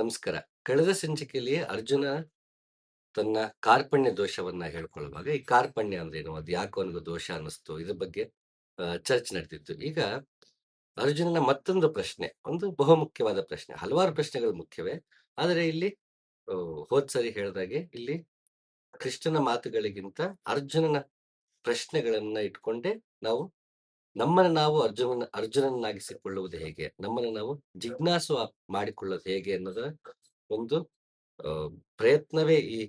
ನಮಸ್ಕಾರ. ಕಳೆದ ಸಂಚಿಕೆಯಲ್ಲಿ ಅರ್ಜುನ ತನ್ನ ಕಾರ್ಪಣ್ಯ ದೋಷವನ್ನ ಹೇಳ್ಕೊಳ್ಳುವಾಗ, ಈ ಕಾರ್ಪಣ್ಯ ಅಂದ್ರೇನು? ಅದು ಯಾಕೋ ಅವನಿಗೆ ದೋಷ ಅನ್ನಿಸ್ತು? ಇದ್ರ ಬಗ್ಗೆ ಚರ್ಚೆ ನಡೆದಿತ್ತು. ಈಗ ಅರ್ಜುನನ ಮತ್ತೊಂದು ಪ್ರಶ್ನೆ, ಒಂದು ಬಹುಮುಖ್ಯವಾದ ಪ್ರಶ್ನೆ. ಹಲವಾರು ಪ್ರಶ್ನೆಗಳು ಮುಖ್ಯವೇ. ಆದರೆ ಇಲ್ಲಿ ಹೋದ್ ಸರಿ ಹೇಳ್ದಾಗೆ ಇಲ್ಲಿ ಕೃಷ್ಣನ ಮಾತುಗಳಿಗಿಂತ ಅರ್ಜುನನ ಪ್ರಶ್ನೆಗಳನ್ನ ಇಟ್ಕೊಂಡೇ ನಾವು ನಮ್ಮನ್ನ ನಾವು ಅರ್ಜುನನ್ನಾಗಿಸಿಕೊಳ್ಳುವುದು ಹೇಗೆ? ನಮ್ಮನ್ನ ನಾವು ಜಿಜ್ಞಾಸು ಮಾಡಿಕೊಳ್ಳೋದು ಹೇಗೆ ಅನ್ನೋದರ ಒಂದು ಆ, ಪ್ರಯತ್ನವೇ ಈ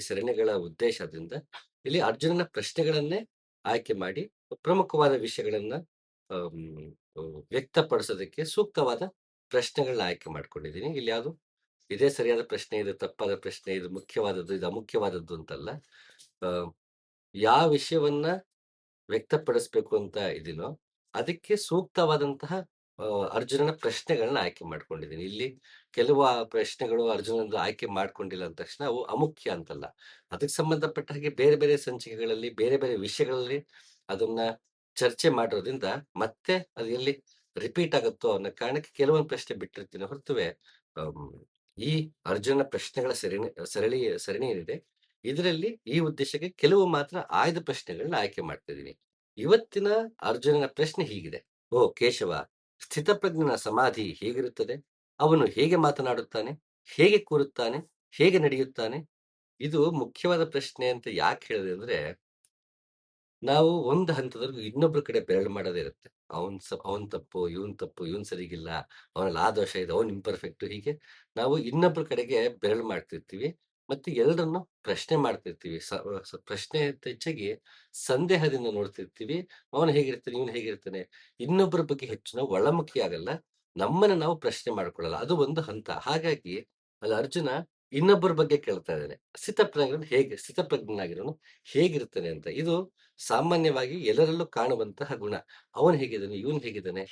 ಸರಣಿಗಳ ಉದ್ದೇಶದಿಂದ ಇಲ್ಲಿ ಅರ್ಜುನನ ಪ್ರಶ್ನೆಗಳನ್ನೇ ಆಯ್ಕೆ ಮಾಡಿ ಪ್ರಮುಖವಾದ ವಿಷಯಗಳನ್ನ ಆಮ್, ವ್ಯಕ್ತಪಡಿಸೋದಕ್ಕೆ ಸೂಕ್ತವಾದ ಪ್ರಶ್ನೆಗಳನ್ನ ಆಯ್ಕೆ ಮಾಡ್ಕೊಂಡಿದ್ದೀನಿ. ಇಲ್ಲಿ ಯಾವುದು ಇದೇ ಸರಿಯಾದ ಪ್ರಶ್ನೆ, ಇದು ತಪ್ಪಾದ ಪ್ರಶ್ನೆ, ಇದು ಮುಖ್ಯವಾದದ್ದು, ಇದು ಅಮುಖ್ಯವಾದದ್ದು ಅಂತಲ್ಲ. ಆ, ಯಾವ ವಿಷಯವನ್ನ ವ್ಯಕ್ತಪಡಿಸ್ಬೇಕು ಅಂತ ಇದೀನೋ ಅದಕ್ಕೆ ಸೂಕ್ತವಾದಂತಹ ಆ, ಅರ್ಜುನನ ಪ್ರಶ್ನೆಗಳನ್ನ ಆಯ್ಕೆ ಮಾಡ್ಕೊಂಡಿದ್ದೀನಿ. ಇಲ್ಲಿ ಕೆಲವು ಪ್ರಶ್ನೆಗಳು ಅರ್ಜುನಂದು ಆಯ್ಕೆ ಮಾಡ್ಕೊಂಡಿಲ್ಲ ಅಂದ ತಕ್ಷಣ ಅವು ಅಮುಖ್ಯ ಅಂತಲ್ಲ. ಅದಕ್ಕೆ ಸಂಬಂಧಪಟ್ಟ ಹಾಗೆ ಬೇರೆ ಬೇರೆ ಸಂಚಿಕೆಗಳಲ್ಲಿ ಬೇರೆ ಬೇರೆ ವಿಷಯಗಳಲ್ಲಿ ಅದನ್ನ ಚರ್ಚೆ ಮಾಡಿರೋದ್ರಿಂದ ಮತ್ತೆ ಅದು ಎಲ್ಲಿ ರಿಪೀಟ್ ಆಗುತ್ತೋ ಅನ್ನೋ ಕಾರಣಕ್ಕೆ ಕೆಲವೊಂದು ಪ್ರಶ್ನೆ ಬಿಟ್ಟಿರ್ತೀನಿ ಹೊರತುವೆ. ಆಮ್, ಈ ಅರ್ಜುನ ಪ್ರಶ್ನೆಗಳ ಸರಣಿ ಏನಿದೆ ಇದರಲ್ಲಿ ಈ ಉದ್ದೇಶಕ್ಕೆ ಕೆಲವು ಮಾತ್ರ ಆಯ್ದ ಪ್ರಶ್ನೆಗಳನ್ನ ಆಯ್ಕೆ ಮಾಡ್ತಾ ಇದ್ದೀನಿ. ಇವತ್ತಿನ ಅರ್ಜುನನ ಪ್ರಶ್ನೆ ಹೀಗಿದೆ: ಓ ಕೇಶವ, ಸ್ಥಿತಪ್ರಜ್ಞನ ಸಮಾಧಿ ಹೇಗಿರುತ್ತದೆ? ಅವನು ಹೇಗೆ ಮಾತನಾಡುತ್ತಾನೆ? ಹೇಗೆ ಕೂರುತ್ತಾನೆ? ಹೇಗೆ ನಡೆಯುತ್ತಾನೆ? ಇದು ಮುಖ್ಯವಾದ ಪ್ರಶ್ನೆ ಅಂತ ಯಾಕೆ ಹೇಳಿದೆ ಅಂದ್ರೆ, ನಾವು ಒಂದು ಹಂತದವರೆಗೂ ಇನ್ನೊಬ್ರ ಕಡೆ ಬೆರಳು ಮಾಡೋದೇ ಇರುತ್ತೆ. ಅವನ್ ತಪ್ಪು, ಇವನ್ ಸರಿಗಿಲ್ಲ, ಅವನಲ್ಲಿ ಆ ದೋಷ ಇದೆ, ಅವನ್ ಇಂಪರ್ಫೆಕ್ಟ್. ಹೀಗೆ ನಾವು ಇನ್ನೊಬ್ರ ಕಡೆಗೆ ಬೆರಳು ಮಾಡ್ತಿರ್ತೀವಿ. ಮತ್ತೆ ಎಲ್ಲರನ್ನು ಪ್ರಶ್ನೆ ಮಾಡ್ತಿರ್ತೀವಿ. ಪ್ರಶ್ನೆ ಹೆಚ್ಚಾಗಿ ಸಂದೇಹದಿಂದ ನೋಡ್ತಿರ್ತೀವಿ. ಅವನು ಹೇಗಿರ್ತಾನೆ, ಇವನು ಹೇಗಿರ್ತಾನೆ. ಇನ್ನೊಬ್ಬರ ಬಗ್ಗೆ ಹೆಚ್ಚು ನಾವು ಒಳಮುಖಿ ಆಗಲ್ಲ. ನಮ್ಮನ್ನ ನಾವು ಪ್ರಶ್ನೆ ಮಾಡ್ಕೊಳ್ಳಲ್ಲ. ಅದು ಒಂದು ಹಂತ. ಹಾಗಾಗಿ ಅಲ್ಲಿ ಅರ್ಜುನ ಇನ್ನೊಬ್ಬರ ಬಗ್ಗೆ ಕೇಳ್ತಾ ಇದ್ದಾನೆ. ಸ್ಥಿತಪ್ರಜ್ಞನಾಗಿರೋನು ಹೇಗಿರ್ತಾನೆ ಅಂತ. ಇದು ಸಾಮಾನ್ಯವಾಗಿ ಎಲ್ಲರಲ್ಲೂ ಕಾಣುವಂತಹ ಗುಣ. ಅವನು ಹೇಗಿದ್ದಾನೆ, ಇವನು ಹೇಗಿದ್ದಾನೆ,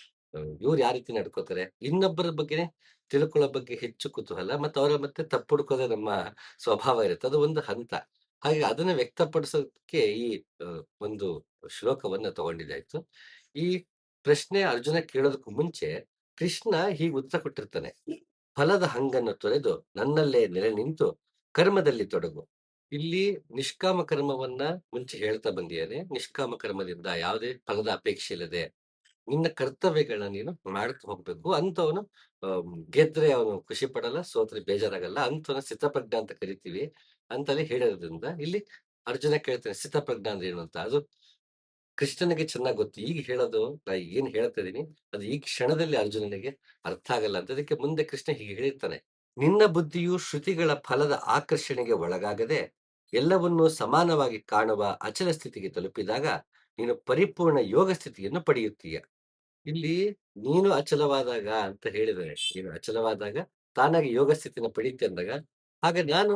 ಇವ್ರು ಯಾವ ರೀತಿ ನಡ್ಕೋತಾರೆ, ಇನ್ನೊಬ್ಬರ ಬಗ್ಗೆನೆ ತಿಳ್ಕೊಳ್ಳೋ ಬಗ್ಗೆ ಹೆಚ್ಚು ಕುತೂಹಲ, ಮತ್ತೆ ಅವರ ಮತ್ತೆ ತಪ್ಪು ಹುಡುಕೋದೇ ನಮ್ಮ ಸ್ವಭಾವ ಇರುತ್ತೆ. ಅದು ಒಂದು ಹಂತ. ಹಾಗೆ ಅದನ್ನ ವ್ಯಕ್ತಪಡಿಸೋದಕ್ಕೆ ಈ ಒಂದು ಶ್ಲೋಕವನ್ನ ತಗೊಂಡಿದ್ದಾಯ್ತು. ಈ ಪ್ರಶ್ನೆ ಅರ್ಜುನ ಕೇಳೋದಕ್ಕೂ ಮುಂಚೆ ಕೃಷ್ಣ ಹೀಗೆ ಉತ್ತರ ಕೊಟ್ಟಿರ್ತಾನೆ: ಫಲದ ಹಂಗನ್ನು ತೊರೆದು ನನ್ನಲ್ಲೇ ನೆಲೆ ನಿಂತು ಕರ್ಮದಲ್ಲಿ ತೊಡಗು. ಇಲ್ಲಿ ನಿಷ್ಕಾಮ ಕರ್ಮವನ್ನ ಮುಂಚೆ ಹೇಳ್ತಾ ಬಂದಿದ್ದಾನೆ. ನಿಷ್ಕಾಮ ಕರ್ಮದಿಂದ ಯಾವುದೇ ಫಲದ ಅಪೇಕ್ಷೆ ಇಲ್ಲದೆ ನಿನ್ನ ಕರ್ತವ್ಯಗಳನ್ನ ನೀನು ಮಾಡ್ತಾ ಹೋಗ್ಬೇಕು. ಅಂತವನು ಗೆದ್ರೆ ಅವನು ಖುಷಿ ಪಡಲ್ಲ, ಸೋತ್ರೆ ಬೇಜಾರಾಗಲ್ಲ. ಅಂತವನ ಸ್ಥಿತಪ್ರಜ್ಞ ಅಂತ ಕರಿತೀವಿ ಅಂತಲ್ಲಿ ಹೇಳಿರೋದ್ರಿಂದ ಇಲ್ಲಿ ಅರ್ಜುನ ಕೇಳ್ತಾನೆ ಸ್ಥಿತಪ್ರಜ್ಞ ಅಂದ್ರೆ ಏನು ಅಂತ. ಅದು ಕೃಷ್ಣನಿಗೆ ಚೆನ್ನಾಗ್ ಗೊತ್ತು. ಈಗ ಹೇಳೋದು, ನಾ ಏನ್ ಹೇಳ್ತಾ ಇದೀನಿ ಅದು ಈ ಕ್ಷಣದಲ್ಲಿ ಅರ್ಜುನನಿಗೆ ಅರ್ಥ ಆಗಲ್ಲ ಅಂತ. ಅದಕ್ಕೆ ಮುಂದೆ ಕೃಷ್ಣ ಹೀಗೆ ಹೇಳಿರ್ತಾನೆ: ನಿನ್ನ ಬುದ್ಧಿಯು ಶ್ರುತಿಗಳ ಫಲದ ಆಕರ್ಷಣೆಗೆ ಒಳಗಾಗದೆ ಎಲ್ಲವನ್ನೂ ಸಮಾನವಾಗಿ ಕಾಣುವ ಅಚಲ ಸ್ಥಿತಿಗೆ ತಲುಪಿದಾಗ ನೀನು ಪರಿಪೂರ್ಣ ಯೋಗ ಸ್ಥಿತಿಯನ್ನು ಪಡೆಯುತ್ತೀಯ. ಇಲ್ಲಿ ನೀನು ಅಚಲವಾದಾಗ ಅಂತ ಹೇಳಿದರೆ, ನೀನು ಅಚಲವಾದಾಗ ತಾನಾಗಿ ಯೋಗ ಸ್ಥಿತಿನ ಪಡೀತಿ ಅಂದಾಗ, ಹಾಗೆ ನಾನು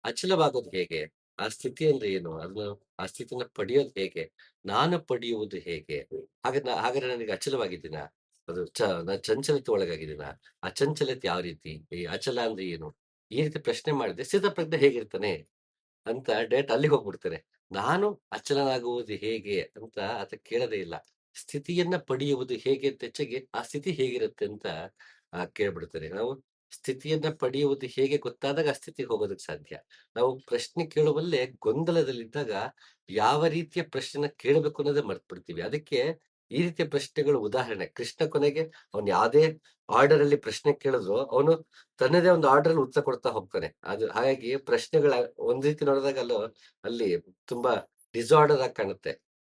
ಅಚಲವಾಗೋದು ಹೇಗೆ? ಆ ಸ್ಥಿತಿ ಅಂದ್ರೆ ಏನು? ಅದನ್ನ ಆ ಸ್ಥಿತಿನ ಪಡೆಯೋದು ಹೇಗೆ? ನಾನು ಪಡೆಯುವುದು ಹೇಗೆ? ಹಾಗಾದ್ರೆ ನನಗೆ ಅಚಲವಾಗಿದ್ದೀನಾ? ನಾನು ಚಂಚಲತೆ ಒಳಗಾಗಿದ್ದೀನ? ಆ ಚಂಚಲತೆ ಯಾವ ರೀತಿ? ಈ ಅಚಲ ಅಂದ್ರೆ ಏನು? ಈ ರೀತಿ ಪ್ರಶ್ನೆ ಮಾಡಿದ್ರೆ ಸ್ಥಿತಪ್ರಜ್ಞ ಹೇಗಿರ್ತಾನೆ ಅಂತ ಡೈರೆಕ್ಟ್ ಅಲ್ಲಿಗೆ ಹೋಗ್ಬಿಡ್ತಾರೆ. ನಾನು ಅಚಲನಾಗುವುದು ಹೇಗೆ ಅಂತ ಆತ ಕೇಳದೇ ಇಲ್ಲ. ಸ್ಥಿತಿಯನ್ನ ಪಡೆಯುವುದು ಹೇಗೆ ಅಂತ ಹೆಚ್ಚಾಗಿ ಆ ಸ್ಥಿತಿ ಹೇಗಿರುತ್ತೆ ಅಂತ ಕೇಳ್ಬಿಡ್ತಾರೆ. ನಾವು ಸ್ಥಿತಿಯನ್ನ ಪಡೆಯುವುದು ಹೇಗೆ ಗೊತ್ತಾದಾಗ ಆ ಸ್ಥಿತಿಗೆ ಹೋಗೋದಕ್ಕೆ ಸಾಧ್ಯ. ನಾವು ಪ್ರಶ್ನೆ ಕೇಳುವಲ್ಲೇ ಗೊಂದಲದಲ್ಲಿದ್ದಾಗ ಯಾವ ರೀತಿಯ ಪ್ರಶ್ನೆನ ಕೇಳಬೇಕು ಅನ್ನೋದೇ ಮರ್ತ್ಬಿಡ್ತೀವಿ. ಅದಕ್ಕೆ ಈ ರೀತಿಯ ಪ್ರಶ್ನೆಗಳು ಉದಾಹರಣೆ. ಕೃಷ್ಣ ಕೊನೆಗೆ ಅವ್ನು ಯಾವ್ದೇ ಆರ್ಡರ್ ಅಲ್ಲಿ ಪ್ರಶ್ನೆ ಕೇಳಿದ್ರು ಅವನು ತನ್ನದೇ ಒಂದು ಆರ್ಡರ್ ಅಲ್ಲಿ ಉತ್ತರ ಕೊಡ್ತಾ ಹೋಗ್ತಾನೆ. ಅದು ಹಾಗಾಗಿ ಪ್ರಶ್ನೆಗಳ ಒಂದ್ ರೀತಿ ನೋಡಿದಾಗ ಅಲ್ಲಿ ತುಂಬಾ ಡಿಸಾರ್ಡರ್ ಆಗಿ ಕಾಣುತ್ತೆ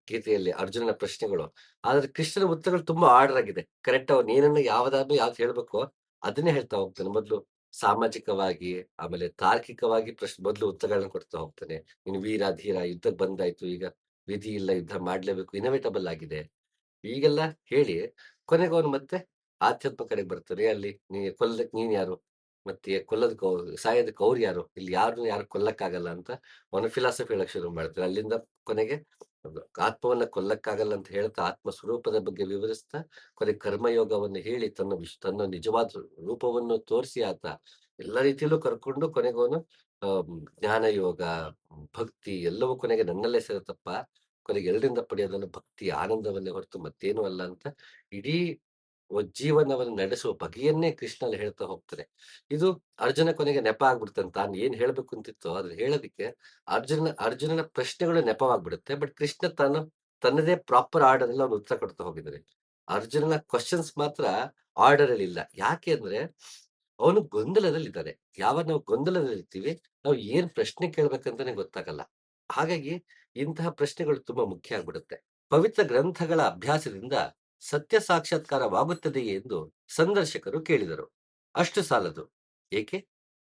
ಗೀತೆಯಲ್ಲಿ ಅರ್ಜುನನ ಪ್ರಶ್ನೆಗಳು. ಆದ್ರೆ ಕೃಷ್ಣನ ಉತ್ತರಗಳು ತುಂಬಾ ಆರ್ಡರ್ ಆಗಿದೆ. ಕರೆಕ್ಟ್ ಅವ್ನು ಏನನ್ನ ಯಾವ್ದು ಹೇಳ್ಬೇಕೋ ಅದನ್ನೇ ಹೇಳ್ತಾ ಹೋಗ್ತಾನೆ. ಮೊದ್ಲು ಸಾಮಾಜಿಕವಾಗಿ, ಆಮೇಲೆ ತಾರ್ಕಿಕವಾಗಿ ಮೊದ್ಲು ಉತ್ತರಗಳನ್ನ ಕೊಡ್ತಾ ಹೋಗ್ತಾನೆ. ನೀನು ವೀರ ಧೀರ ಯುದ್ಧಕ್ಕೆ ಬಂದಾಯ್ತು, ಈಗ ವಿಧಿ ಇಲ್ಲ, ಯುದ್ಧ ಮಾಡ್ಲೇಬೇಕು, ಇನೋವೇಟಬಲ್ ಆಗಿದೆ, ಹೀಗೆಲ್ಲ ಹೇಳಿ ಕೊನೆಗೆ ಅವನು ಮತ್ತೆ ಆಧ್ಯಾತ್ಮ ಕಡೆಗೆ ಬರ್ತಾನೆ. ಅಲ್ಲಿ ಕೊಲ್ಲಕ್ ನೀನ್ ಯಾರು, ಮತ್ತೆ ಕೊಲ್ಲೋದಕ್ಕೆ ಸಾಯೋದಕ್ಕೆ ಅವ್ರು ಯಾರು, ಇಲ್ಲಿ ಯಾರನ್ನು ಯಾರು ಕೊಲ್ಲಕ್ಕಾಗಲ್ಲ ಅಂತ ಅವನು ಫಿಲಾಸಫಿ ಹೇಳಕ್ ಶುರು ಮಾಡ್ತಾನೆ. ಅಲ್ಲಿಂದ ಕೊನೆಗೆ ಅದು ಆತ್ಮವನ್ನ ಕೊಲ್ಲಕ್ಕಾಗಲ್ಲ ಅಂತ ಹೇಳ್ತಾ ಆತ್ಮ ಸ್ವರೂಪದ ಬಗ್ಗೆ ವಿವರಿಸ್ತಾ ಕೊನೆಗೆ ಕರ್ಮಯೋಗವನ್ನು ಹೇಳಿ ತನ್ನ ನಿಜವಾದ ರೂಪವನ್ನು ತೋರಿಸಿ ಆತ ಎಲ್ಲ ರೀತಿಯಲ್ಲೂ ಕರ್ಕೊಂಡು ಕೊನೆಗೆ ಜ್ಞಾನ ಯೋಗ, ಭಕ್ತಿ ಎಲ್ಲವೂ ಕೊನೆಗೆ ನನ್ನಲ್ಲೇ ಸೇರುತ್ತಪ್ಪ, ಕೊನೆಗೆ ಎಲ್ಲರಿಂದ ಪಡೆಯೋದನ್ನು ಭಕ್ತಿ ಆನಂದವನ್ನೇ ಹೊರತು ಮತ್ತೇನು ಅಲ್ಲ ಅಂತ ಇಡೀ ಜೀವನವನ್ನು ನಡೆಸುವ ಬಗೆಯನ್ನೇ ಕೃಷ್ಣ ಅಲ್ಲಿ ಹೇಳ್ತಾ ಹೋಗ್ತಾನೆ. ಇದು ಅರ್ಜುನ ಕೊನೆಗೆ ನೆಪ ಆಗ್ಬಿಡ್ತಾನೆ. ತಾನು ಏನ್ ಹೇಳ್ಬೇಕು ಅಂತಿತ್ತೋ ಅದನ್ನ ಹೇಳೋದಿಕ್ಕೆ ಅರ್ಜುನನ ಪ್ರಶ್ನೆಗಳು ನೆಪವಾಗ್ಬಿಡುತ್ತೆ. ಬಟ್ ಕೃಷ್ಣ ತನ್ನದೇ ಪ್ರಾಪರ್ ಆರ್ಡರ್ ಅಲ್ಲಿ ಅವ್ನು ಉತ್ತರ ಕೊಡ್ತಾ ಹೋಗಿದ್ದಾನೆ. ಅರ್ಜುನನ ಕ್ವಶನ್ಸ್ ಮಾತ್ರ ಆರ್ಡರ್ ಅಲ್ಲಿ ಇಲ್ಲ. ಯಾಕೆ ಅಂದ್ರೆ ಅವನು ಗೊಂದಲದಲ್ಲಿದ್ದಾನೆ. ಯಾವಾಗ ನಾವು ಗೊಂದಲದಲ್ಲಿರ್ತೀವಿ, ನಾವು ಏನ್ ಪ್ರಶ್ನೆ ಕೇಳ್ಬೇಕಂತಾನೆ ಗೊತ್ತಾಗಲ್ಲ. ಹಾಗಾಗಿ ಇಂತಹ ಪ್ರಶ್ನೆಗಳು ತುಂಬಾ ಮುಖ್ಯ ಆಗ್ಬಿಡುತ್ತೆ. ಪವಿತ್ರ ಗ್ರಂಥಗಳ ಅಭ್ಯಾಸದಿಂದ ಸತ್ಯ ಸಾಕ್ಷಾತ್ಕಾರವಾಗುತ್ತದೆಯೇ ಎಂದು ಸಂದರ್ಶಕರು ಕೇಳಿದರು. ಅಷ್ಟು ಸಾಲದು. ಏಕೆ?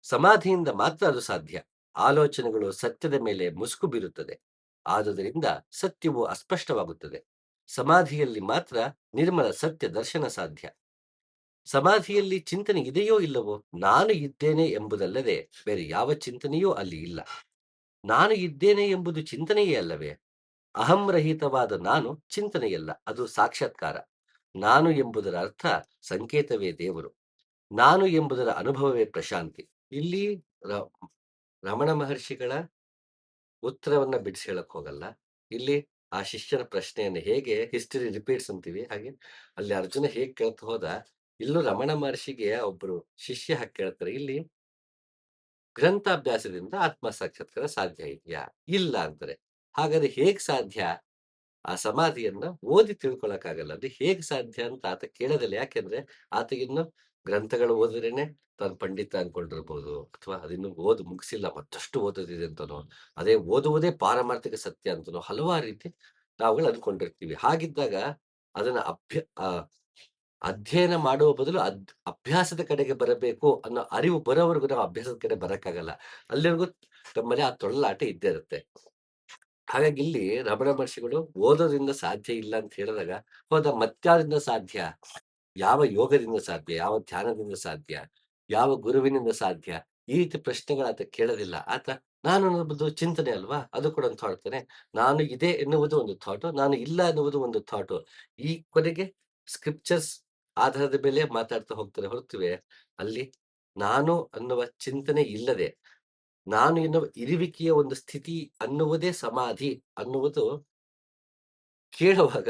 ಸಮಾಧಿಯಿಂದ ಮಾತ್ರ ಅದು ಸಾಧ್ಯ. ಆಲೋಚನೆಗಳು ಸತ್ಯದ ಮೇಲೆ ಮುಸುಕು ಬೀರುತ್ತದೆ. ಆದುದರಿಂದ ಸತ್ಯವು ಅಸ್ಪಷ್ಟವಾಗುತ್ತದೆ. ಸಮಾಧಿಯಲ್ಲಿ ಮಾತ್ರ ನಿರ್ಮಲ ಸತ್ಯ ದರ್ಶನ ಸಾಧ್ಯ. ಸಮಾಧಿಯಲ್ಲಿ ಚಿಂತನೆ ಇದೆಯೋ ಇಲ್ಲವೋ, ನಾನು ಇದ್ದೇನೆ ಎಂಬುದಲ್ಲದೆ ಬೇರೆ ಯಾವ ಚಿಂತನೆಯೂ ಅಲ್ಲಿ ಇಲ್ಲ. ನಾನು ಇದ್ದೇನೆ ಎಂಬುದು ಚಿಂತನೆಯೇ ಅಲ್ಲವೇ? ಅಹಂರಹಿತವಾದ ನಾನು ಚಿಂತನೆಯಲ್ಲ, ಅದು ಸಾಕ್ಷಾತ್ಕಾರ. ನಾನು ಎಂಬುದರ ಅರ್ಥ ಸಂಕೇತವೇ ದೇವರು. ನಾನು ಎಂಬುದರ ಅನುಭವವೇ ಪ್ರಶಾಂತಿ. ಇಲ್ಲಿ ರ- ರಮಣ ಮಹರ್ಷಿಗಳ ಉತ್ತರವನ್ನ ಬಿಡಿಸಿ ಹೇಳಕ್ ಹೋಗಲ್ಲ. ಇಲ್ಲಿ ಆ ಶಿಷ್ಯನ ಪ್ರಶ್ನೆಯನ್ನು ಹೇಗೆ ಹಿಸ್ಟರಿ ರಿಪೀಟ್ಸ್ ಅಂತೀವಿ ಹಾಗೆ ಅಲ್ಲಿ ಅರ್ಜುನ ಹೇಗ್ ಕೇಳ್ತಾ ಹೋದ, ಇಲ್ಲೂ ರಮಣ ಮಹರ್ಷಿಗೆ ಒಬ್ರು ಶಿಷ್ಯ ಹಾಗೆ ಕೇಳ್ತಾರೆ. ಇಲ್ಲಿ ಗ್ರಂಥಾಭ್ಯಾಸದಿಂದ ಆತ್ಮ ಸಾಕ್ಷಾತ್ಕಾರ ಸಾಧ್ಯ ಇದೆಯಾ? ಇಲ್ಲ ಅಂತಾರೆ. ಹಾಗಾದ್ರೆ ಹೇಗ್ ಸಾಧ್ಯ? ಆ ಸಮಾಧಿಯನ್ನ ಓದಿ ತಿಳ್ಕೊಳಕ್ಕಾಗಲ್ಲ. ಅದು ಹೇಗ್ ಸಾಧ್ಯ ಅಂತ ಆತ ಕೇಳೋದಿಲ್ಲ. ಯಾಕೆಂದ್ರೆ ಆತಗಿನ್ನು ಗ್ರಂಥಗಳು ಓದಿದ್ರೇನೆ ತಾನು ಪಂಡಿತ ಅನ್ಕೊಂಡಿರ್ಬೋದು, ಅಥವಾ ಅದಿನ್ನು ಮುಗಿಸಿಲ್ಲ ಮತ್ತಷ್ಟು ಓದೋದಿದೆ ಅಂತನೋ, ಅದೇ ಓದುವುದೇ ಪಾರಮಾರ್ಥಿಕ ಸತ್ಯ ಅಂತನೋ ಹಲವಾರು ರೀತಿ ನಾವುಗಳು ಅನ್ಕೊಂಡಿರ್ತೀವಿ. ಹಾಗಿದ್ದಾಗ ಅದನ್ನ ಅಧ್ಯಯನ ಮಾಡುವ ಬದಲು ಅಭ್ಯಾಸದ ಕಡೆಗೆ ಬರಬೇಕು ಅನ್ನೋ ಅರಿವು ಬರೋವರೆಗೂ ನಾವು ಅಭ್ಯಾಸದ ಕಡೆ ಬರಕ್ಕಾಗಲ್ಲ. ಅಲ್ಲಿವರೆಗೂ ನಮ್ಮಲ್ಲಿ ಆ ತೊಳಲಾಟ ಇದ್ದೇ ಇರುತ್ತೆ. ಹಾಗಾಗಿ ಇಲ್ಲಿ ರಮಣ ಮಹರ್ಷಿಗಳು ಓದೋದ್ರಿಂದ ಸಾಧ್ಯ ಇಲ್ಲ ಅಂತ ಹೇಳಿದಾಗ, ಹೌದಾ ಮತ್ಯಾರಿಂದ ಸಾಧ್ಯ? ಯಾವ ಯೋಗದಿಂದ ಸಾಧ್ಯ? ಯಾವ ಧ್ಯಾನದಿಂದ ಸಾಧ್ಯ? ಯಾವ ಗುರುವಿನಿಂದ ಸಾಧ್ಯ? ಈ ರೀತಿ ಪ್ರಶ್ನೆಗಳು ಆತ ಕೇಳೋದಿಲ್ಲ. ಆತ ನಾನು ಅನ್ನೋದು ಚಿಂತನೆ ಅಲ್ವಾ? ಅದು ಕೂಡ ಒಂದು ಥಾಟ್ ತಾನೆ. ನಾನು ಇದೆ ಎನ್ನುವುದು ಒಂದು ಥಾಟು, ನಾನು ಇಲ್ಲ ಎನ್ನುವುದು ಒಂದು ಥಾಟು. ಈ ಕೊನೆಗೆ ಸ್ಕ್ರಿಪ್ಚರ್ಸ್ ಆಧಾರದ ಮೇಲೆ ಮಾತಾಡ್ತಾ ಹೋಗ್ತಾರೆ ಹೊರತುವೆ ಅಲ್ಲಿ ನಾನು ಅನ್ನುವ ಚಿಂತನೆ ಇಲ್ಲದೆ, ನಾನು ಎನ್ನುವ ಇರುವಿಕೆಯ ಒಂದು ಸ್ಥಿತಿ ಅನ್ನುವುದೇ ಸಮಾಧಿ ಅನ್ನುವುದು ಕೇಳುವಾಗ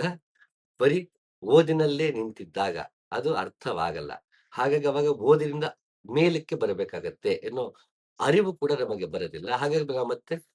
ಬರೀ ಓದಿನಲ್ಲೇ ನಿಂತಿದ್ದಾಗ ಅದು ಅರ್ಥವಾಗಲ್ಲ. ಹಾಗಾಗಿ ಅವಾಗ ಓದಿನಿಂದ ಮೇಲಕ್ಕೆ ಬರಬೇಕಾಗತ್ತೆ ಎನ್ನೋ ಅರಿವು ಕೂಡ ನಮಗೆ ಬರೋದಿಲ್ಲ. ಹಾಗಾಗಿ ನಾವು ಮತ್ತೆ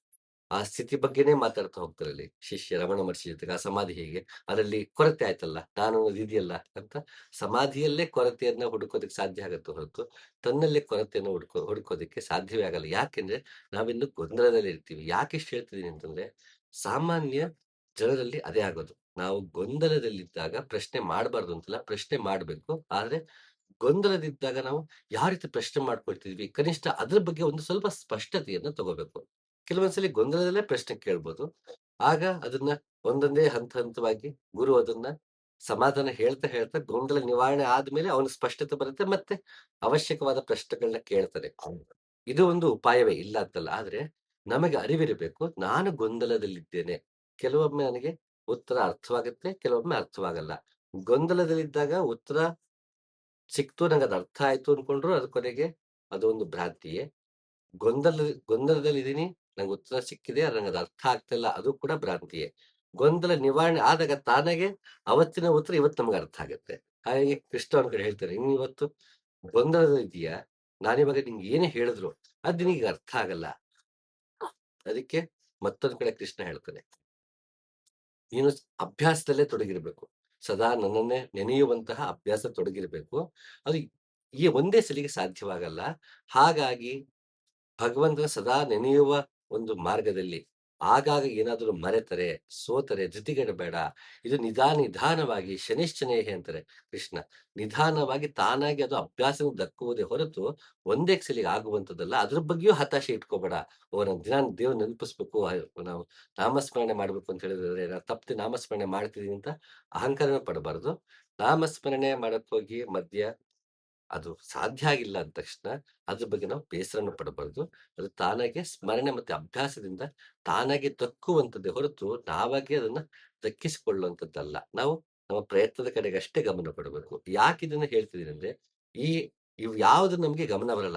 ಆ ಸ್ಥಿತಿ ಬಗ್ಗೆನೇ ಮಾತಾಡ್ತಾ ಹೋಗ್ತಾರೆ ಅಲ್ಲಿ ಶಿಷ್ಯ ರಮಣ ಮಹರ್ಷಿ ಜೊತೆಗೆ. ಆ ಸಮಾಧಿ ಹೇಗೆ? ಅದರಲ್ಲಿ ಕೊರತೆ ಆಯ್ತಲ್ಲ, ನಾನು ಅನ್ನೋದು ಇದೆಯಲ್ಲ ಅಂತ ಸಮಾಧಿಯಲ್ಲೇ ಕೊರತೆಯನ್ನ ಹುಡುಕೋದಕ್ಕೆ ಸಾಧ್ಯ ಆಗತ್ತೆ ಹೊರತು ತನ್ನಲ್ಲೇ ಕೊರತೆಯನ್ನು ಹುಡುಕೋದಕ್ಕೆ ಸಾಧ್ಯವೇ ಆಗಲ್ಲ. ಯಾಕೆಂದ್ರೆ ನಾವಿನ್ನು ಗೊಂದಲದಲ್ಲಿ ಇರ್ತೀವಿ. ಯಾಕೆ ಇಷ್ಟು ಹೇಳ್ತಿದೀನಿ ಅಂತಂದ್ರೆ, ಸಾಮಾನ್ಯ ಜನರಲ್ಲಿ ಅದೇ ಆಗೋದು. ನಾವು ಗೊಂದಲದಲ್ಲಿದ್ದಾಗ ಪ್ರಶ್ನೆ ಮಾಡಬಾರ್ದು ಅಂತಲ್ಲ, ಪ್ರಶ್ನೆ ಮಾಡ್ಬೇಕು. ಆದ್ರೆ ಗೊಂದಲದಿದ್ದಾಗ ನಾವು ಯಾವ ರೀತಿ ಪ್ರಶ್ನೆ ಮಾಡ್ಕೊಳ್ತಿದ್ವಿ, ಕನಿಷ್ಠ ಅದ್ರ ಬಗ್ಗೆ ಒಂದು ಸ್ವಲ್ಪ ಸ್ಪಷ್ಟತೆಯನ್ನ ತಗೋಬೇಕು. ಕೆಲವೊಂದ್ಸಲಿ ಗೊಂದಲದಲ್ಲೇ ಪ್ರಶ್ನೆ ಕೇಳ್ಬೋದು. ಆಗ ಅದನ್ನ ಒಂದೊಂದೇ ಹಂತವಾಗಿ ಗುರು ಅದನ್ನ ಸಮಾಧಾನ ಹೇಳ್ತಾ ಹೇಳ್ತಾ ಗೊಂದಲ ನಿವಾರಣೆ ಆದ್ಮೇಲೆ ಅವನ ಸ್ಪಷ್ಟತೆ ಬರುತ್ತೆ. ಮತ್ತೆ ಅವಶ್ಯಕವಾದ ಪ್ರಶ್ನೆಗಳನ್ನ ಕೇಳ್ತಾನೆ. ಇದು ಒಂದು ಉಪಾಯವೇ, ಇಲ್ಲ ಅಂತಲ್ಲ. ಆದ್ರೆ ನಮಗೆ ಅರಿವಿರಬೇಕು, ನಾನು ಗೊಂದಲದಲ್ಲಿದ್ದೇನೆ. ಕೆಲವೊಮ್ಮೆ ನನಗೆ ಉತ್ತರ ಅರ್ಥವಾಗುತ್ತೆ, ಕೆಲವೊಮ್ಮೆ ಅರ್ಥವಾಗಲ್ಲ. ಗೊಂದಲದಲ್ಲಿದ್ದಾಗ ಉತ್ತರ ಸಿಕ್ತು, ನಂಗದು ಅರ್ಥ ಆಯ್ತು ಅನ್ಕೊಂಡ್ರು ಅದು ಕೊನೆಗೆ ಅದೊಂದು ಭ್ರಾಂತಿಯೇ. ಗೊಂದಲದಲ್ಲಿದ್ದೀನಿ, ನಂಗೆ ಉತ್ತರ ಸಿಕ್ಕಿದೆ, ನಂಗದು ಅರ್ಥ ಆಗ್ತಿಲ್ಲ, ಅದು ಕೂಡ ಭ್ರಾಂತಿಯೇ. ಗೊಂದಲ ನಿವಾರಣೆ ಆದಾಗ ತಾನಾಗೆ ಅವತ್ತಿನ ಉತ್ತರ ಇವತ್ತು ನಮ್ಗೆ ಅರ್ಥ ಆಗುತ್ತೆ. ಹಾಗಾಗಿ ಕೃಷ್ಣ ಅವ್ರ ಕಡೆ ಹೇಳ್ತಾರೆ, ನೀನ್ ಇವತ್ತು ಗೊಂದಲದಲ್ಲಿದ್ದೀಯಾ, ನಾನಿವಾಗ ನಿಂಗೆ ಏನೇ ಹೇಳಿದ್ರು ಅದ್ ನಿನಗೆ ಅರ್ಥ ಆಗಲ್ಲ. ಅದಕ್ಕೆ ಮತ್ತೊಂದ್ ಕಡೆ ಕೃಷ್ಣ ಹೇಳ್ತಾನೆ, ನೀನು ಅಭ್ಯಾಸದಲ್ಲೇ ತೊಡಗಿರ್ಬೇಕು. ಸದಾ ನನ್ನನ್ನೇ ನೆನೆಯುವಂತಹ ಅಭ್ಯಾಸ ತೊಡಗಿರ್ಬೇಕು. ಅದು ಈ ಒಂದೇ ಸಲಿಗೆ ಸಾಧ್ಯವಾಗಲ್ಲ. ಹಾಗಾಗಿ ಭಗವಂತನ ಸದಾ ನೆನೆಯುವ ಒಂದು ಮಾರ್ಗದಲ್ಲಿ ಆಗಾಗ ಏನಾದರೂ ಮರೆತರೆ, ಸೋತರೆ ಧೃತಿಗೆಡಬೇಡ. ಇದು ನಿಧಾನವಾಗಿ ಶನೈಶ್ಚನೇಹ ಅಂತಾರೆ ಕೃಷ್ಣ. ನಿಧಾನವಾಗಿ ತಾನಾಗಿ ಅದು ಅಭ್ಯಾಸದಿಂದ ದಕ್ಕುವುದೇ ಹೊರತು ಒಂದೇ ಸಲಿಗೆ ಆಗುವಂಥದ್ದಲ್ಲ. ಅದ್ರ ಬಗ್ಗೆಯೂ ಹತಾಶೆ ಇಟ್ಕೋಬೇಡ. ನಾನು ದಿನ ದೇವ್ರ ನೆನಪಿಸ್ಬೇಕು, ನಾವು ನಾಮಸ್ಮರಣೆ ಮಾಡ್ಬೇಕು ಅಂತ ಹೇಳಿದ್ರೆ ನಾನು ತಪ್ಪದೆ ನಾಮಸ್ಮರಣೆ ಮಾಡ್ತಿದೀನಿ ಅಂತ ಅಹಂಕಾರನ ಪಡಬಾರದು. ನಾಮಸ್ಮರಣೆ ಮಾಡಕ್ ಹೋಗಿ ಮಧ್ಯ ಅದು ಸಾಧ್ಯ ಆಗಿಲ್ಲ ಅಂದ ತಕ್ಷಣ ಅದ್ರ ಬಗ್ಗೆ ನಾವು ಬೇಸರನ್ನು ಪಡಬಾರದು. ಅದು ತಾನಾಗೆ ಸ್ಮರಣೆ ಮತ್ತೆ ಅಭ್ಯಾಸದಿಂದ ತಾನಾಗೆ ದಕ್ಕುವಂಥದ್ದೇ ಹೊರತು ನಾವಾಗೆ ಅದನ್ನ ದಕ್ಕಿಸಿಕೊಳ್ಳುವಂಥದ್ದಲ್ಲ. ನಾವು ನಮ್ಮ ಪ್ರಯತ್ನದ ಕಡೆಗೆ ಅಷ್ಟೇ ಗಮನ ಕೊಡಬೇಕು. ಯಾಕೆ ಇದನ್ನ ಹೇಳ್ತಿದ್ದೀನಿ ಅಂದ್ರೆ, ಈ ಇವು ಯಾವ್ದು ನಮ್ಗೆ ಗಮನ ಬರಲ್ಲ.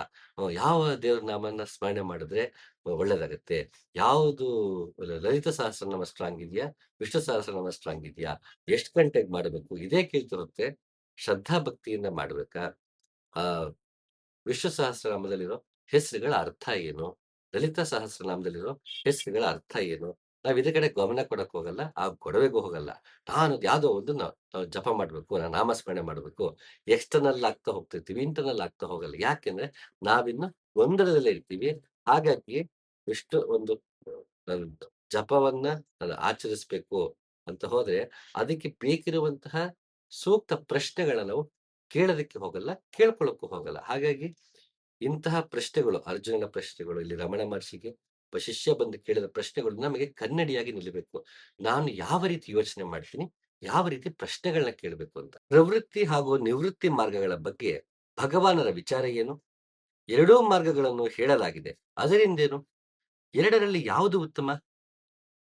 ಯಾವ ದೇವ್ರ ನಾಮನ್ನ ಸ್ಮರಣೆ ಮಾಡಿದ್ರೆ ಒಳ್ಳೇದಾಗತ್ತೆ, ಯಾವುದು ಲಲಿತ ಸಹಸ್ರನಾಮ ಸ್ಟ್ರಾಂಗ್ ಇದೆಯಾ, ವಿಷ್ಣು ಸಹಸ್ರನಾಮ ಸ್ಟ್ರಾಂಗ್ ಇದೆಯಾ, ಎಷ್ಟು ಗಂಟೆಗೆ ಮಾಡಬೇಕು, ಇದೇ ಕೇಳ್ತಿರುತ್ತೆ. ಶ್ರದ್ಧಾ ಭಕ್ತಿಯಿಂದ ಮಾಡ್ಬೇಕಾ? ಆ ವಿಷ್ಣು ಸಹಸ್ರನಾಮದಲ್ಲಿರೋ ಹೆಸರುಗಳ ಅರ್ಥ ಏನು? ಲಲಿತ ಸಹಸ್ರನಾಮದಲ್ಲಿರೋ ಹೆಸರುಗಳ ಅರ್ಥ ಏನು? ನಾವ್ ಇದ್ರ ಕಡೆ ಗಮನ ಕೊಡಕ್ ಹೋಗಲ್ಲ, ಆ ಗೊಡವೆಗೂ ಹೋಗಲ್ಲ. ನಾನು ಯಾವ್ದೋ ಒಂದನ್ನ ಜಪ ಮಾಡ್ಬೇಕು, ನಾನು ನಾಮಸ್ಮರಣೆ ಮಾಡ್ಬೇಕು. ಎಕ್ಸ್ಟರ್ನಲ್ ಆಗ್ತಾ ಹೋಗ್ತಿರ್ತೀವಿ, ಇಂಟರ್ನಲ್ ಆಗ್ತಾ ಹೋಗಲ್ಲ. ಯಾಕೆಂದ್ರೆ ನಾವಿನ್ನು ಗೊಂದಲದಲ್ಲೇ ಇರ್ತೀವಿ. ಹಾಗಾಗಿ ವಿಷ್ಣು ಒಂದು ನಾನು ಜಪವನ್ನ ನಾನು ಆಚರಿಸ್ಬೇಕು ಅಂತ ಹೋದ್ರೆ, ಅದಕ್ಕೆ ಬೇಕಿರುವಂತಹ ಸೂಕ್ತ ಪ್ರಶ್ನೆಗಳನ್ನ ನಾವು ಕೇಳೋದಕ್ಕೆ ಹೋಗಲ್ಲ, ಕೇಳ್ಕೊಳ್ಳೋಕ್ಕೂ ಹೋಗಲ್ಲ. ಹಾಗಾಗಿ ಇಂತಹ ಪ್ರಶ್ನೆಗಳು, ಅರ್ಜುನನ ಪ್ರಶ್ನೆಗಳು, ಇಲ್ಲಿ ರಮಣ ಮಹರ್ಷಿಗೆ ಒಬ್ಬ ಶಿಷ್ಯ ಬಂದು ಕೇಳಿದ ಪ್ರಶ್ನೆಗಳು ನಮಗೆ ಕನ್ನಡಿಯಾಗಿ ನಿಲ್ಲಬೇಕು. ನಾನು ಯಾವ ರೀತಿ ಯೋಚನೆ ಮಾಡ್ತೀನಿ, ಯಾವ ರೀತಿ ಪ್ರಶ್ನೆಗಳನ್ನ ಕೇಳಬೇಕು ಅಂತ. ಪ್ರವೃತ್ತಿ ಹಾಗೂ ನಿವೃತ್ತಿ ಮಾರ್ಗಗಳ ಬಗ್ಗೆ ಭಗವಾನರ ವಿಚಾರ ಏನು? ಎರಡೂ ಮಾರ್ಗಗಳನ್ನು ಹೇಳಲಾಗಿದೆ. ಅದರಿಂದೇನು? ಎರಡರಲ್ಲಿ ಯಾವುದು ಉತ್ತಮ?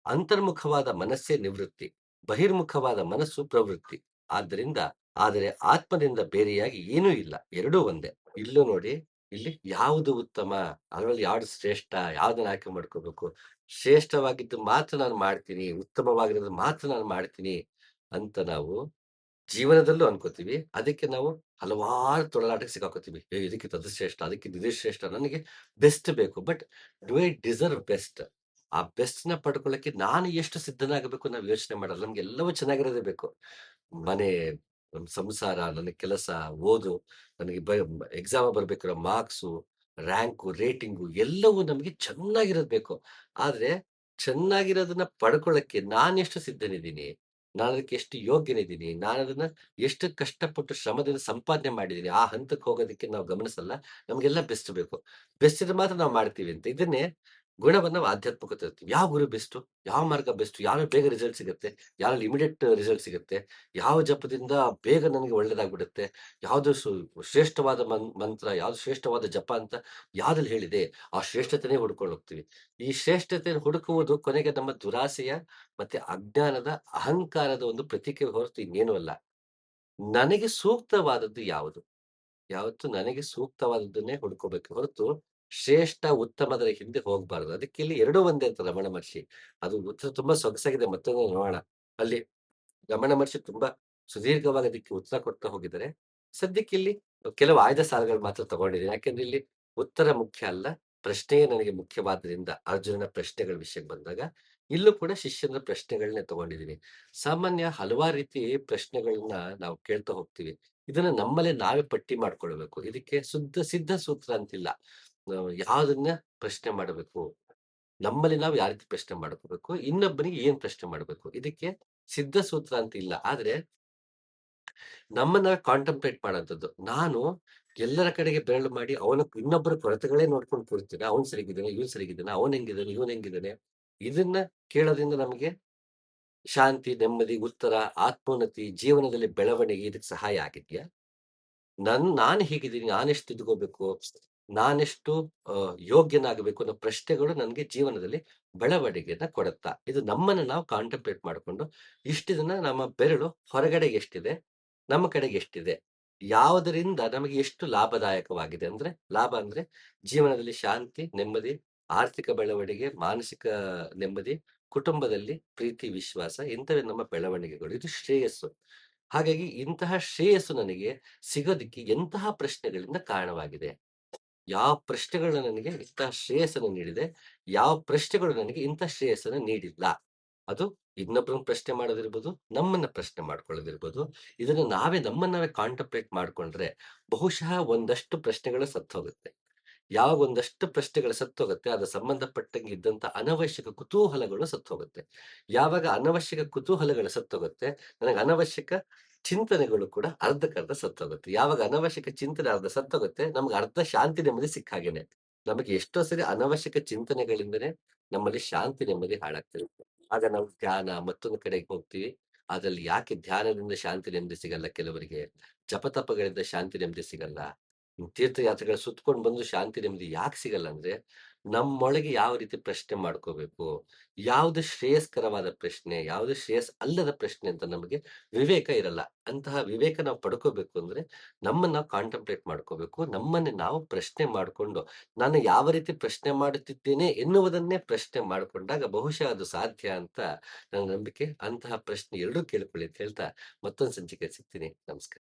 ಅಂತರ್ಮುಖವಾದ ಮನಸ್ಸೇ ನಿವೃತ್ತಿ, ಬಹಿರ್ಮುಖವಾದ ಮನಸ್ಸು ಪ್ರವೃತ್ತಿ. ಆದ್ದರಿಂದ ಆದರೆ ಆತ್ಮದಿಂದ ಬೇರೆಯಾಗಿ ಏನೂ ಇಲ್ಲ, ಎರಡೂ ಒಂದೇ. ಇಲ್ಲೂ ನೋಡಿ, ಇಲ್ಲಿ ಯಾವುದು ಉತ್ತಮ, ಅದರಲ್ಲಿ ಯಾವ್ದು ಶ್ರೇಷ್ಠ, ಯಾವ್ದನ್ನ ಆಯ್ಕೆ ಮಾಡ್ಕೋಬೇಕು, ಶ್ರೇಷ್ಠವಾಗಿದ್ದು ಮಾತ್ರ ನಾನು ಮಾಡ್ತೀನಿ, ಉತ್ತಮವಾಗಿರೋದು ಮಾತ್ರ ನಾನು ಮಾಡ್ತೀನಿ ಅಂತ ನಾವು ಜೀವನದಲ್ಲೂ ಅನ್ಕೋತೀವಿ. ಅದಕ್ಕೆ ನಾವು ಹಲವಾರು ತೊಳಲಾಟಕ್ಕೆ ಸಿಕ್ಕಾಕೋತೀವಿ. ಇದಕ್ಕಿಂತ ಅದು ಶ್ರೇಷ್ಠ, ಅದಕ್ಕಿಂತ ಇದು ಶ್ರೇಷ್ಠ, ನನಗೆ ಬೆಸ್ಟ್ ಬೇಕು. But do I deserve best? ಆ ಬೆಸ್ಟ್ ನ ಪಡ್ಕೊಳ್ಳಕ್ಕೆ ನಾನು ಎಷ್ಟು ಸಿದ್ಧನಾಗಬೇಕು ನಾವು ಯೋಚನೆ ಮಾಡಲ್ಲ. ನಮ್ಗೆ ಎಲ್ಲವೂ ಚೆನ್ನಾಗಿರೋದೇ ಬೇಕು. ಮನೆ, ನಮ್ ಸಂಸಾರ, ನನ್ನ ಕೆಲಸ, ಓದು, ನನಗೆ ಎಕ್ಸಾಮ್ ಬರ್ಬೇಕಾದ್ರೆ ಮಾರ್ಕ್ಸು, ರ್ಯಾಂಕು, ರೇಟಿಂಗು ಎಲ್ಲವೂ ನಮಗೆ ಚೆನ್ನಾಗಿರೋದ್ ಬೇಕು. ಆದ್ರೆ ಚೆನ್ನಾಗಿರೋದನ್ನ ಪಡ್ಕೊಳ್ಳಕ್ಕೆ ನಾನೆಷ್ಟು ಸಿದ್ಧನಿದ್ದೀನಿ? ನಾನದಕ್ಕೆ ಎಷ್ಟು ಯೋಗ್ಯನಿದ್ದೀನಿ? ನಾನದನ್ನ ಎಷ್ಟು ಕಷ್ಟಪಟ್ಟು ಶ್ರಮದಿಂದ ಸಂಪಾದನೆ ಮಾಡಿದ್ದೀನಿ? ಆ ಹಂತಕ್ಕೆ ಹೋಗೋದಕ್ಕೆ ನಾವು ಗಮನಿಸಲ್ಲ. ನಮ್ಗೆಲ್ಲ ಬೆಸ್ಟ್ ಬೇಕು. ಬೆಸ್ಟ್ ಇದ್ರೆ ಮಾತ್ರ ನಾವು ಮಾಡ್ತೀವಿ ಅಂತ. ಇದನ್ನೇ ಗುಣವನ್ನ ನಾವು ಆಧ್ಯಾತ್ಮಿಕತೆ ಅಂತೀವಿ. ಯಾವ ಗುರು ಬೆಸ್ಟು? ಯಾವ ಮಾರ್ಗ ಬೆಸ್ಟು? ಯಾವ್ದ್ರಲ್ಲಿ ಬೇಗ ರಿಸಲ್ಟ್ ಸಿಗುತ್ತೆ? ಯಾವ್ದ್ರಲ್ಲಿ ಇಮಿಡಿಯೇಟ್ ರಿಸಲ್ಟ್ ಸಿಗುತ್ತೆ? ಯಾವ ಜಪದಿಂದ ಬೇಗ ನನಗೆ ಒಳ್ಳೇದಾಗ್ಬಿಡುತ್ತೆ? ಯಾವ್ದು ಶ್ರೇಷ್ಠವಾದ ಮಂತ್ರ, ಯಾವ್ದು ಶ್ರೇಷ್ಠವಾದ ಜಪ ಅಂತ ಯಾವ್ದ್ರಲ್ಲಿ ಹೇಳಿದೆ? ಆ ಶ್ರೇಷ್ಠತೆನೇ ಹುಡ್ಕೊಂಡು ಹೋಗ್ತೀವಿ. ಈ ಶ್ರೇಷ್ಠತೆಯನ್ನು ಹುಡುಕುವುದು ಕೊನೆಗೆ ನಮ್ಮ ದುರಾಸೆಯ ಮತ್ತೆ ಅಜ್ಞಾನದ, ಅಹಂಕಾರದ ಒಂದು ಪ್ರತೀಕೆ ಹೊರತು ಇನ್ನೇನೂ ಅಲ್ಲ. ನನಗೆ ಸೂಕ್ತವಾದದ್ದು ಯಾವುದು? ಯಾವತ್ತು ನನಗೆ ಸೂಕ್ತವಾದದ್ದನ್ನೇ ಹುಡ್ಕೋಬೇಕು ಹೊರತು ಶ್ರೇಷ್ಠ, ಉತ್ತಮದರ ಹಿಂದೆ ಹೋಗ್ಬಾರ್ದು. ಅದಕ್ಕೆ ಇಲ್ಲಿ ಎರಡೂ ಒಂದೇ ಅಂತ ರಮಣ ಮಹರ್ಷಿ. ಅದು ಉತ್ತರ ತುಂಬಾ ಸೊಗಸಾಗಿದೆ. ಮತ್ತೊಮ್ಮೆ ನೋಡೋಣ. ಅಲ್ಲಿ ರಮಣ ಮಹರ್ಷಿ ತುಂಬಾ ಸುದೀರ್ಘವಾಗಿ ಅದಕ್ಕೆ ಉತ್ತರ ಕೊಡ್ತಾ ಹೋಗಿದ್ದಾರೆ. ಸದ್ಯಕ್ಕೆ ಇಲ್ಲಿ ಕೆಲವು ಆಯ್ದ ಸಾಲುಗಳು ಮಾತ್ರ ತಗೊಂಡಿದ್ದೀನಿ. ಯಾಕೆಂದ್ರೆ ಇಲ್ಲಿ ಉತ್ತರ ಮುಖ್ಯ ಅಲ್ಲ, ಪ್ರಶ್ನೆಯೇ ನನಗೆ ಮುಖ್ಯವಾದ್ದರಿಂದ ಅರ್ಜುನನ ಪ್ರಶ್ನೆಗಳ ವಿಷಯಕ್ಕೆ ಬಂದಾಗ, ಇಲ್ಲೂ ಕೂಡ ಶಿಷ್ಯನ ಪ್ರಶ್ನೆಗಳನ್ನೇ ತಗೊಂಡಿದ್ದೀನಿ. ಸಾಮಾನ್ಯ ಹಲವಾರು ರೀತಿ ಪ್ರಶ್ನೆಗಳನ್ನ ನಾವು ಕೇಳ್ತಾ ಹೋಗ್ತೀವಿ. ಇದನ್ನ ನಮ್ಮಲ್ಲೇ ನಾವೇ ಪಟ್ಟಿ ಮಾಡ್ಕೊಳ್ಬೇಕು. ಇದಕ್ಕೆ ಸಿದ್ಧ ಸೂತ್ರ ಅಂತಿಲ್ಲ. ನಾವು ಯಾವ್ದನ್ನ ಪ್ರಶ್ನೆ ಮಾಡಬೇಕು, ನಮ್ಮಲ್ಲಿ ನಾವು ಯಾವ ರೀತಿ ಪ್ರಶ್ನೆ ಮಾಡ್ಕೋಬೇಕು, ಇನ್ನೊಬ್ಬನಿಗೆ ಏನ್ ಪ್ರಶ್ನೆ ಮಾಡ್ಬೇಕು, ಇದಕ್ಕೆ ಸಿದ್ಧ ಸೂತ್ರ ಅಂತ ಇಲ್ಲ. ಆದ್ರೆ ನಮ್ಮನ್ನ ಕಾಂಟಂಪ್ಲೇಟ್ ಮಾಡೋಂಥದ್ದು. ನಾನು ಎಲ್ಲರ ಕಡೆಗೆ ಬೆರಳು ಮಾಡಿ ಇನ್ನೊಬ್ಬರ ಕೊರತೆಗಳೇ ನೋಡ್ಕೊಂಡು ಕೂರ್ತೀನಿ. ಅವ್ನು ಸರಿಗಿದ್ದಾನೆ, ಇವ್ನು ಸರಿಗಿದ್ದಾನೆ, ಅವ್ನು ಹೆಂಗಿದ್ದಾನೆ, ಇವನು ಹೆಂಗಿದ್ದಾನೆ. ಇದನ್ನ ಕೇಳೋದ್ರಿಂದ ನಮಗೆ ಶಾಂತಿ, ನೆಮ್ಮದಿ, ಉತ್ತರ, ಆತ್ಮೋನ್ನತಿ, ಜೀವನದಲ್ಲಿ ಬೆಳವಣಿಗೆ ಇದಕ್ಕೆ ಸಹಾಯ ಆಗಿದ್ಯಾ? ನಾನು ಹೇಗಿದ್ದೀನಿ? ನಾನೆಷ್ಟು ತಿದ್ಕೋಬೇಕು? ನಾನೆಷ್ಟು ಯೋಗ್ಯನಾಗಬೇಕು ಅನ್ನೋ ಪ್ರಶ್ನೆಗಳು ನನ್ಗೆ ಜೀವನದಲ್ಲಿ ಬೆಳವಣಿಗೆಯನ್ನ ಕೊಡುತ್ತಾ? ಇದು ನಮ್ಮನ್ನ ನಾವು ಕಾಂಟಂಪ್ಲೇಟ್ ಮಾಡ್ಕೊಂಡು, ಇಷ್ಟು ದಿನ ನಮ್ಮ ಬೆರಳು ಹೊರಗಡೆಗೆ ಎಷ್ಟಿದೆ? ನಮ್ಮ ಕಡೆಗೆ ಎಷ್ಟಿದೆ? ಯಾವುದರಿಂದ ನಮಗೆ ಎಷ್ಟು ಲಾಭದಾಯಕವಾಗಿದೆ? ಅಂದ್ರೆ ಲಾಭ ಅಂದ್ರೆ ಜೀವನದಲ್ಲಿ ಶಾಂತಿ, ನೆಮ್ಮದಿ, ಆರ್ಥಿಕ ಬೆಳವಣಿಗೆ, ಮಾನಸಿಕ ನೆಮ್ಮದಿ, ಕುಟುಂಬದಲ್ಲಿ ಪ್ರೀತಿ, ವಿಶ್ವಾಸ ಇಂಥವೇ ನಮ್ಮ ಬೆಳವಣಿಗೆಗಳು. ಇದು ಶ್ರೇಯಸ್ಸು. ಹಾಗಾಗಿ ಇಂತಹ ಶ್ರೇಯಸ್ಸು ನನಗೆ ಸಿಗೋದಿಕ್ಕೆ ಎಂತಹ ಪ್ರಶ್ನೆಗಳಿಂದ ಕಾರಣವಾಗಿದೆ? ಯಾವ ಪ್ರಶ್ನೆಗಳು ನನಗೆ ಇಂತಹ ಶ್ರೇಯಸ್ಸನ್ನು ನೀಡಿದೆ? ಯಾವ ಪ್ರಶ್ನೆಗಳು ನನಗೆ ಇಂಥ ಶ್ರೇಯಸ್ಸನ್ನು ನೀಡಿಲ್ಲ? ಅದು ಇನ್ನೊಬ್ಬರನ್ನ ಪ್ರಶ್ನೆ ಮಾಡೋದಿರ್ಬೋದು, ನಮ್ಮನ್ನ ಪ್ರಶ್ನೆ ಮಾಡ್ಕೊಳ್ಳೋದಿರ್ಬೋದು. ಇದನ್ನ ನಮ್ಮನ್ನ ನಾವೇ ಕಾಂಟಂಪ್ಲೇಟ್ ಮಾಡ್ಕೊಂಡ್ರೆ ಬಹುಶಃ ಒಂದಷ್ಟು ಪ್ರಶ್ನೆಗಳು ಸತ್ತೋಗುತ್ತೆ. ಯಾವಾಗ ಒಂದಷ್ಟು ಪ್ರಶ್ನೆಗಳು ಸತ್ತೋಗುತ್ತೆ, ಅದು ಸಂಬಂಧಪಟ್ಟಂಗೆ ಇದ್ದಂತ ಅನವಶ್ಯಕ ಕುತೂಹಲಗಳು ಸತ್ತೋಗುತ್ತೆ. ಯಾವಾಗ ಅನವಶ್ಯಕ ಕುತೂಹಲಗಳು ಸತ್ತೋಗುತ್ತೆ, ನನಗೆ ಅನವಶ್ಯಕ ಚಿಂತನೆಗಳು ಕೂಡ ಅರ್ಧಕ್ಕರ್ಧ ಸತ್ತೋಗುತ್ತೆ. ಯಾವಾಗ ಅನವಶ್ಯಕ ಚಿಂತನೆ ಅರ್ಧ ಸತ್ತೋಗುತ್ತೆ, ನಮ್ಗೆ ಅರ್ಧ ಶಾಂತಿ ನೆಮ್ಮದಿ ಸಿಕ್ಕ ಹಾಗೇನೆ. ನಮಗೆ ಎಷ್ಟೋ ಸರಿ ಅನವಶ್ಯಕ ಚಿಂತನೆಗಳಿಂದನೇ ನಮ್ಮಲ್ಲಿ ಶಾಂತಿ ನೆಮ್ಮದಿ ಹಾಳಾಗ್ತಿರುತ್ತೆ. ಆಗ ನಾವು ಧ್ಯಾನ ಮತ್ತೊಂದು ಕಡೆಗೆ ಹೋಗ್ತೀವಿ. ಅದ್ರಲ್ಲಿ ಯಾಕೆ ಧ್ಯಾನದಿಂದ ಶಾಂತಿ ನೆಮ್ಮದಿ ಸಿಗಲ್ಲ ಕೆಲವರಿಗೆ, ಜಪತಪಗಳಿಂದ ಶಾಂತಿ ನೆಮ್ಮದಿ ಸಿಗಲ್ಲ. ತೀರ್ಥಯಾತ್ರೆಗಳು ಸುತ್ಕೊಂಡು ಬಂದು ಶಾಂತಿ ನೆಮ್ಮದಿ ಯಾಕೆ ಸಿಗಲ್ಲ ಅಂದ್ರೆ, ನಮ್ಮೊಳಗೆ ಯಾವ ರೀತಿ ಪ್ರಶ್ನೆ ಮಾಡ್ಕೋಬೇಕು, ಯಾವ್ದು ಶ್ರೇಯಸ್ಕರವಾದ ಪ್ರಶ್ನೆ, ಯಾವ್ದು ಶ್ರೇಯಸ್ ಅಲ್ಲದ ಪ್ರಶ್ನೆ ಅಂತ ನಮಗೆ ವಿವೇಕ ಇರಲ್ಲ. ಅಂತಹ ವಿವೇಕ ನಾವು ಪಡ್ಕೋಬೇಕು ಅಂದ್ರೆ ನಮ್ಮನ್ನ ನಾವು ಕಾಂಟಂಪ್ಲೇಟ್ ಮಾಡ್ಕೋಬೇಕು. ನಮ್ಮನ್ನೇ ನಾವು ಪ್ರಶ್ನೆ ಮಾಡ್ಕೊಂಡು, ನಾನು ಯಾವ ರೀತಿ ಪ್ರಶ್ನೆ ಮಾಡುತ್ತಿದ್ದೇನೆ ಎನ್ನುವುದನ್ನೇ ಪ್ರಶ್ನೆ ಮಾಡ್ಕೊಂಡಾಗ ಬಹುಶಃ ಅದು ಸಾಧ್ಯ ಅಂತ ನನ್ನ ನಂಬಿಕೆ. ಅಂತಹ ಪ್ರಶ್ನೆ ಎಲ್ರೂ ಕೇಳ್ಕೊಳ್ಳಿ ಅಂತ ಹೇಳ್ತಾ ಮತ್ತೊಂದು ಸಂಚಿಕೆ ಸಿಗ್ತೀನಿ. ನಮಸ್ಕಾರ.